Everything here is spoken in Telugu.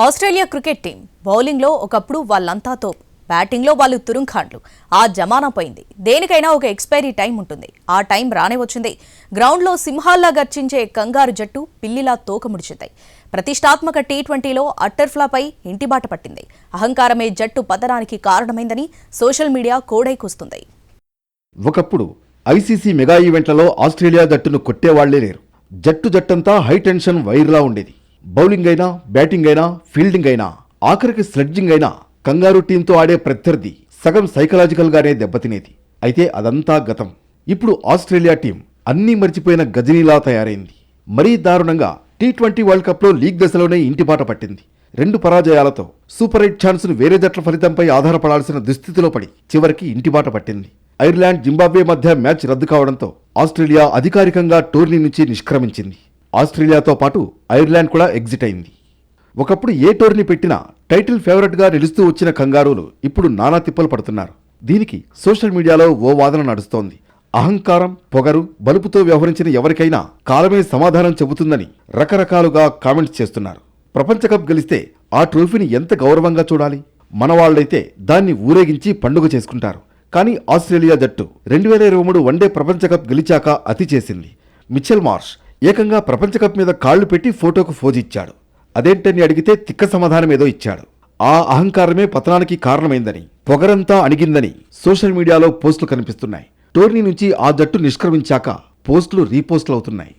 ఆస్ట్రేలియా క్రికెట్ టీం బౌలింగ్లో ఒకప్పుడు వాళ్ళంతా తోపు, బ్యాటింగ్లో వాళ్ళు తురుంఖాండ్లు. ఆ జమానా పోయింది. దేనికైనా ఒక ఎక్స్పైరీ టైం ఉంటుంది. ఆ టైం రానే వచ్చింది. గ్రౌండ్లో సింహాల్లా గర్జించే కంగారు జట్టు పిల్లిలా తోక ముడిచింది. ప్రతిష్టాత్మక టీ20లో అట్టర్ ఫ్లాపై ఇంటిబాట పట్టింది. అహంకారమే జట్టు పతనానికి కారణమైందని సోషల్ మీడియా కోడై కూస్తుంది. ఒకప్పుడు ఐసీసీ మెగా ఈవెంట్లలో ఆస్ట్రేలియా జట్టును కొట్టేవాళ్లే లేరు. జట్టంతా హై టెన్షన్ వైర్లా ఉండేది. బౌలింగ్ అయినా, బ్యాటింగ్ అయినా, ఫీల్డింగ్ అయినా, ఆఖరికి స్లెడ్జింగ్ అయినా కంగారు టీంతో ఆడే ప్రత్యర్థి సగం సైకలాజికల్ గానే దెబ్బతినేది. అయితే అదంతా గతం. ఇప్పుడు ఆస్ట్రేలియా టీం అన్నీ మర్చిపోయిన గజనీలా తయారైంది. మరీ దారుణంగా టీ20 వరల్డ్ కప్లో లీగ్ దశలోనే ఇంటిబాట పట్టింది. 2 పరాజయాలతో సూపర్ 8 ఛాన్స్ను వేరే జట్ల ఫలితంపై ఆధారపడాల్సిన దుస్థితిలో పడి చివరికి ఇంటిబాట పట్టింది. ఐర్లాండ్, జింబాబ్వే మధ్య మ్యాచ్ రద్దు కావడంతో ఆస్ట్రేలియా అధికారికంగా టోర్నీ నుంచి నిష్క్రమించింది. ఆస్ట్రేలియాతో పాటు ఐర్లాండ్ కూడా ఎగ్జిట్ అయింది. ఒకప్పుడు ఏ టోర్నీ పెట్టినా టైటిల్ ఫేవరెట్గా నిలుస్తూ వచ్చిన కంగారూలు ఇప్పుడు నానా తిప్పలు పడుతున్నారు. దీనికి సోషల్ మీడియాలో ఓ వాదన నడుస్తోంది. అహంకారం, పొగరు, బలుపుతో వ్యవహరించిన ఎవరికైనా కాలమే సమాధానం చెబుతుందని రకరకాలుగా కామెంట్స్ చేస్తున్నారు. ప్రపంచ కప్ గెలిస్తే ఆ ట్రోఫీని ఎంత గౌరవంగా చూడాలి. మనవాళ్లైతే దాన్ని ఊరేగించి పండుగ చేసుకుంటారు. కానీ ఆస్ట్రేలియా జట్టు 2023 వన్డే ప్రపంచ కప్ గెలిచాక అతి చేసింది. మిచెల్ మార్ష్ ఏకంగా ప్రపంచ కప్ మీద కాళ్లు పెట్టి ఫోటోకు ఫోజిచ్చాడు. అదేంటని అడిగితే తిక్క సమాధానం ఏదో ఇచ్చాడు. ఆ అహంకారమే పతనానికి కారణమైందని, పొగరంతా అణిగిందని సోషల్ మీడియాలో పోస్టులు కనిపిస్తున్నాయి. టోర్నీ నుంచి ఆ జట్టు నిష్క్రమించాక పోస్టులు రీపోస్టులు అవుతున్నాయి.